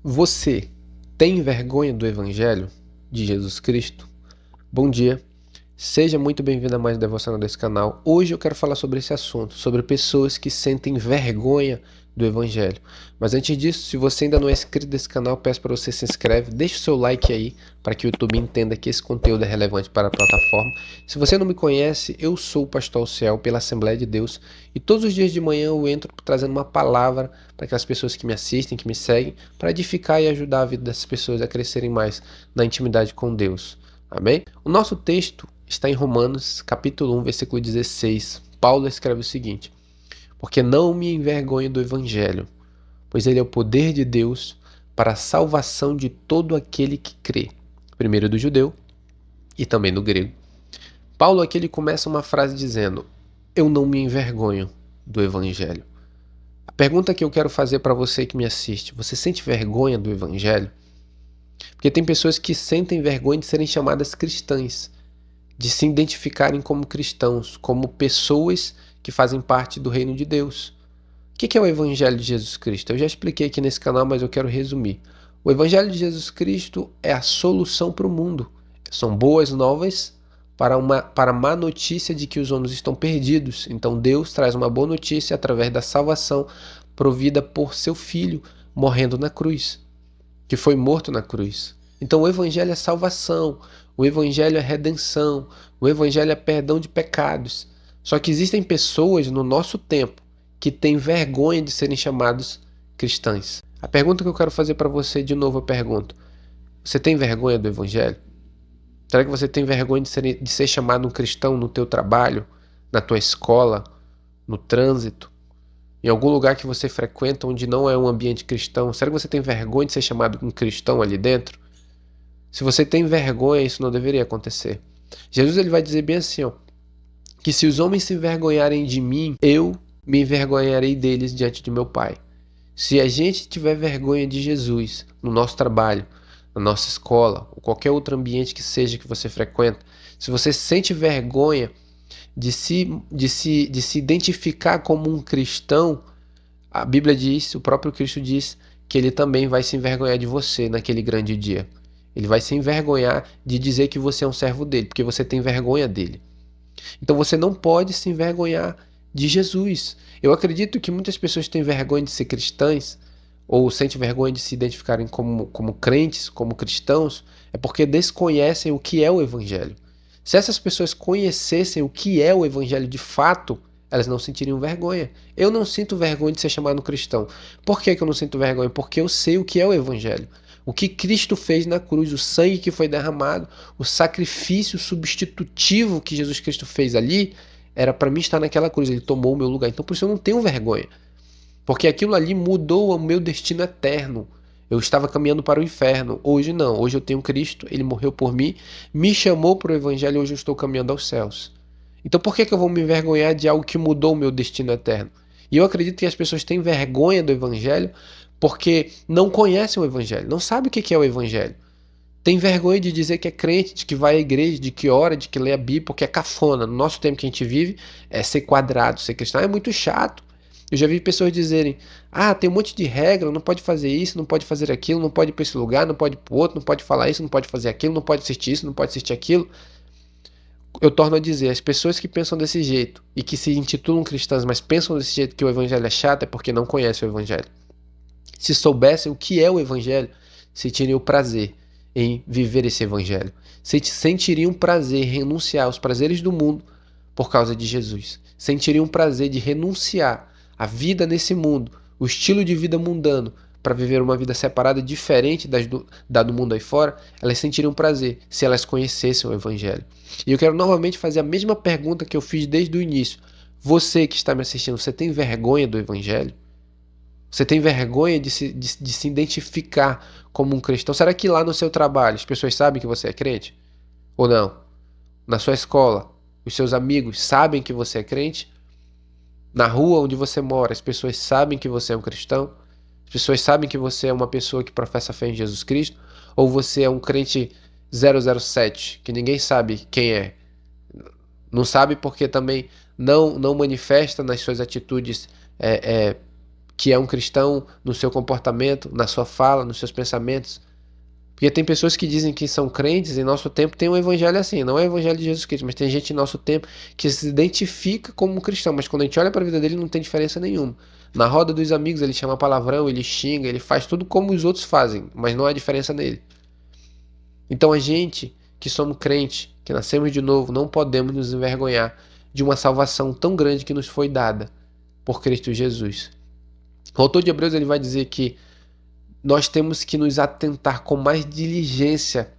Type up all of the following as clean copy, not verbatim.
Você tem vergonha do Evangelho de Jesus Cristo? Bom dia, seja muito bem-vindo a mais um devocional desse canal. Hoje eu quero falar sobre esse assunto, sobre pessoas que sentem vergonha do Evangelho. Mas antes disso, se você ainda não é inscrito nesse canal, peço para você se inscreve, deixe o seu like aí para que o YouTube entenda que esse conteúdo é relevante para a plataforma. Se você não me conhece, eu sou o Pastor Ciel pela Assembleia de Deus e todos os dias de manhã eu entro trazendo uma palavra para aquelas pessoas que me assistem, que me seguem, para edificar e ajudar a vida dessas pessoas a crescerem mais na intimidade com Deus. Amém? O nosso texto está em Romanos, capítulo 1, versículo 16. Paulo escreve o seguinte: porque não me envergonho do Evangelho, pois ele é o poder de Deus para a salvação de todo aquele que crê, primeiro do judeu e também do grego. Paulo aqui ele começa uma frase dizendo: eu não me envergonho do Evangelho. A pergunta que eu quero fazer para você que me assiste: você sente vergonha do Evangelho? Porque tem pessoas que sentem vergonha de serem chamadas cristãs, de se identificarem como cristãos, como pessoas que fazem parte do reino de Deus. O que é o Evangelho de Jesus Cristo? Eu já expliquei aqui nesse canal, mas eu quero resumir. O Evangelho de Jesus Cristo é a solução para o mundo. São boas novas para a má notícia de que os homens estão perdidos. Então Deus traz uma boa notícia através da salvação provida por seu Filho morrendo na cruz, que foi morto na cruz. Então o Evangelho é salvação, o Evangelho é redenção, o Evangelho é perdão de pecados. Só que existem pessoas no nosso tempo que têm vergonha de serem chamados cristãs. A pergunta que eu quero fazer para você, de novo eu pergunto: você tem vergonha do Evangelho? Será que você tem vergonha de ser chamado um cristão no teu trabalho, na tua escola, no trânsito, em algum lugar que você frequenta onde não é um ambiente cristão? Será que você tem vergonha de ser chamado um cristão ali dentro? Se você tem vergonha, isso não deveria acontecer. Jesus ele vai dizer bem assim, ó, que se os homens se envergonharem de mim, eu me envergonharei deles diante de meu Pai. Se a gente tiver vergonha de Jesus no nosso trabalho, na nossa escola, ou qualquer outro ambiente que seja que você frequenta, se você sente vergonha de se identificar como um cristão, a Bíblia diz, o próprio Cristo diz, que ele também vai se envergonhar de você naquele grande dia. Ele vai se envergonhar de dizer que você é um servo dele, porque você tem vergonha dele. Então você não pode se envergonhar de Jesus. Eu acredito que muitas pessoas têm vergonha de ser cristãs, ou sentem vergonha de se identificarem como crentes, como cristãos, é porque desconhecem o que é o Evangelho. Se essas pessoas conhecessem o que é o Evangelho de fato, elas não sentiriam vergonha. Eu não sinto vergonha de ser chamado cristão. Por que eu não sinto vergonha? Porque eu sei o que é o Evangelho. O que Cristo fez na cruz, o sangue que foi derramado, o sacrifício substitutivo que Jesus Cristo fez ali, era para mim estar naquela cruz. Ele tomou o meu lugar. Então por isso eu não tenho vergonha. Porque aquilo ali mudou o meu destino eterno. Eu estava caminhando para o inferno. Hoje não. Hoje eu tenho Cristo. Ele morreu por mim. Me chamou para o evangelho e hoje eu estou caminhando aos céus. Então por que eu vou me envergonhar de algo que mudou o meu destino eterno? E eu acredito que as pessoas têm vergonha do evangelho porque não conhecem o evangelho. Não sabem o que é o evangelho. Tem vergonha de dizer que é crente, de que vai à igreja, de que ora, de que lê a Bíblia, porque é cafona. No nosso tempo que a gente vive, é ser quadrado, ser cristão é muito chato. Eu já vi pessoas dizerem: ah, tem um monte de regra, não pode fazer isso, não pode fazer aquilo, não pode ir para esse lugar, não pode ir para o outro, não pode falar isso, não pode fazer aquilo, não pode assistir isso, não pode assistir aquilo. Eu torno a dizer, as pessoas que pensam desse jeito e que se intitulam cristãs, mas pensam desse jeito que o evangelho é chato, é porque não conhecem o evangelho. Se soubessem o que é o evangelho, sentiriam prazer em viver esse evangelho. Sentiriam prazer em renunciar aos prazeres do mundo por causa de Jesus. Sentiriam prazer de renunciar à vida nesse mundo, o estilo de vida mundano, para viver uma vida separada, diferente da do mundo aí fora. Elas sentiriam prazer se elas conhecessem o evangelho. E eu quero novamente fazer a mesma pergunta que eu fiz desde o início. Você que está me assistindo, você tem vergonha do evangelho? Você tem vergonha de se identificar como um cristão? Será que lá no seu trabalho as pessoas sabem que você é crente? Ou não? Na sua escola, os seus amigos sabem que você é crente? Na rua onde você mora, as pessoas sabem que você é um cristão? As pessoas sabem que você é uma pessoa que professa fé em Jesus Cristo? Ou você é um crente 007, que ninguém sabe quem é? Não sabe porque também não manifesta nas suas atitudes que é um cristão no seu comportamento, na sua fala, nos seus pensamentos. Porque tem pessoas que dizem que são crentes, em nosso tempo tem um evangelho assim, não é o evangelho de Jesus Cristo, mas tem gente em nosso tempo que se identifica como um cristão, mas quando a gente olha para a vida dele não tem diferença nenhuma. Na roda dos amigos ele chama palavrão, ele xinga, ele faz tudo como os outros fazem, mas não há diferença nele. Então a gente que somos crentes, que nascemos de novo, não podemos nos envergonhar de uma salvação tão grande que nos foi dada por Cristo Jesus. O autor de Hebreus ele vai dizer que nós temos que nos atentar com mais diligência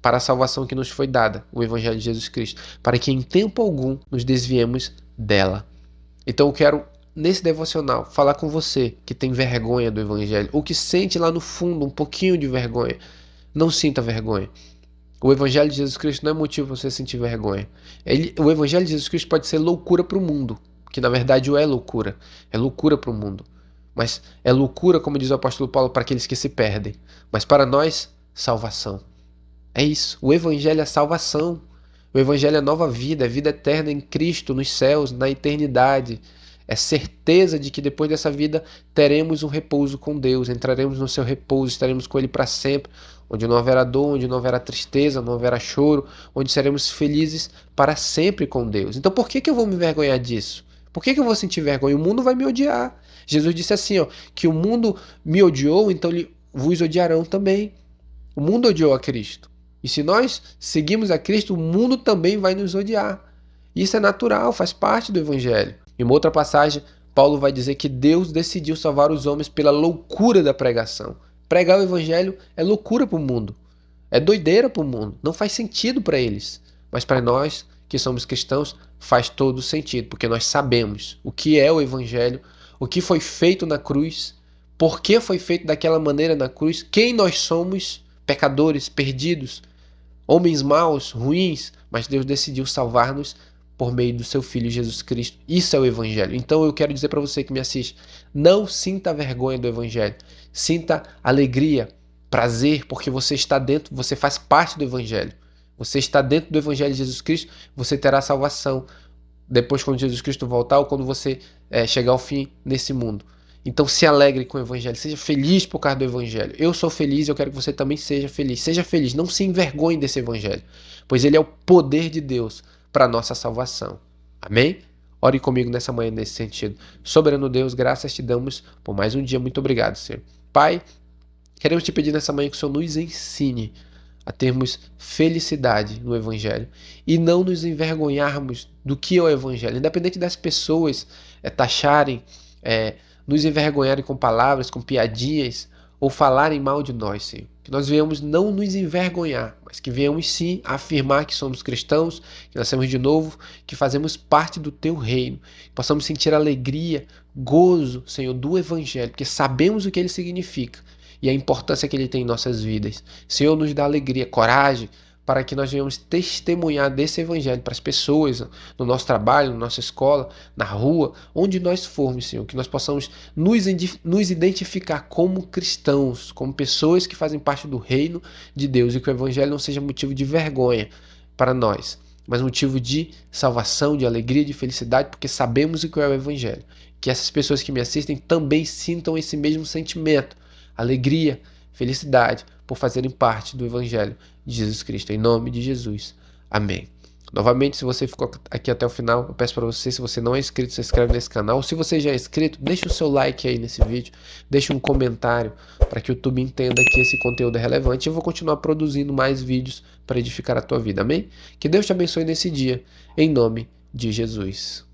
para a salvação que nos foi dada, o Evangelho de Jesus Cristo, para que em tempo algum nos desviemos dela. Então eu quero, nesse devocional, falar com você que tem vergonha do Evangelho, ou que sente lá no fundo um pouquinho de vergonha. Não sinta vergonha. O Evangelho de Jesus Cristo não é motivo para você sentir vergonha. O Evangelho de Jesus Cristo pode ser loucura para o mundo, que na verdade o é loucura. É loucura para o mundo. Mas é loucura, como diz o apóstolo Paulo, para aqueles que se perdem. Mas para nós, salvação. É isso. O Evangelho é salvação. O Evangelho é nova vida, é vida eterna em Cristo, nos céus, na eternidade. É certeza de que depois dessa vida teremos um repouso com Deus, entraremos no seu repouso, estaremos com Ele para sempre, onde não haverá dor, onde não haverá tristeza, não haverá choro, onde seremos felizes para sempre com Deus. Então por que eu vou me envergonhar disso? Por que eu vou sentir vergonha? O mundo vai me odiar. Jesus disse assim, ó, que o mundo me odiou, então vos odiarão também. O mundo odiou a Cristo. E se nós seguimos a Cristo, o mundo também vai nos odiar. Isso é natural, faz parte do Evangelho. Em uma outra passagem, Paulo vai dizer que Deus decidiu salvar os homens pela loucura da pregação. Pregar o Evangelho é loucura para o mundo. É doideira para o mundo. Não faz sentido para eles. Mas para nós, que somos cristãos, faz todo sentido. Porque nós sabemos o que é o Evangelho, o que foi feito na cruz, por que foi feito daquela maneira na cruz, quem nós somos, pecadores, perdidos, homens maus, ruins, mas Deus decidiu salvar-nos por meio do seu Filho Jesus Cristo. Isso é o Evangelho. Então eu quero dizer para você que me assiste, não sinta vergonha do Evangelho. Sinta alegria, prazer, porque você está dentro, você faz parte do Evangelho. Você está dentro do Evangelho de Jesus Cristo, você terá salvação. Depois, quando Jesus Cristo voltar, ou quando você chegar ao fim nesse mundo. Então se alegre com o Evangelho, seja feliz por causa do Evangelho. Eu sou feliz e eu quero que você também seja feliz. Seja feliz, não se envergonhe desse Evangelho, pois ele é o poder de Deus para a nossa salvação. Amém? Ore comigo nessa manhã nesse sentido. Soberano Deus, graças te damos por mais um dia. Muito obrigado, Senhor. Pai, queremos te pedir nessa manhã que o Senhor nos ensine a termos felicidade no Evangelho e não nos envergonharmos do que é o Evangelho, independente das pessoas taxarem, nos envergonharem com palavras, com piadinhas ou falarem mal de nós, Senhor. Que nós venhamos não nos envergonhar, mas que venhamos sim afirmar que somos cristãos, que nascemos de novo, que fazemos parte do teu reino, que possamos sentir alegria, gozo, Senhor, do Evangelho, porque sabemos o que ele significa e a importância que ele tem em nossas vidas. Senhor, nos dá alegria, coragem, para que nós venhamos testemunhar desse Evangelho para as pessoas, no nosso trabalho, na nossa escola, na rua, onde nós formos, Senhor, que nós possamos nos identificar como cristãos, como pessoas que fazem parte do reino de Deus e que o Evangelho não seja motivo de vergonha para nós, mas motivo de salvação, de alegria, de felicidade, porque sabemos o que é o Evangelho. Que essas pessoas que me assistem também sintam esse mesmo sentimento, alegria, felicidade, por fazerem parte do Evangelho de Jesus Cristo. Em nome de Jesus. Amém. Novamente, se você ficou aqui até o final, eu peço para você, se você não é inscrito, se inscreve nesse canal. Se você já é inscrito, deixa o seu like aí nesse vídeo, deixa um comentário para que o YouTube entenda que esse conteúdo é relevante e eu vou continuar produzindo mais vídeos para edificar a tua vida. Amém? Que Deus te abençoe nesse dia, em nome de Jesus.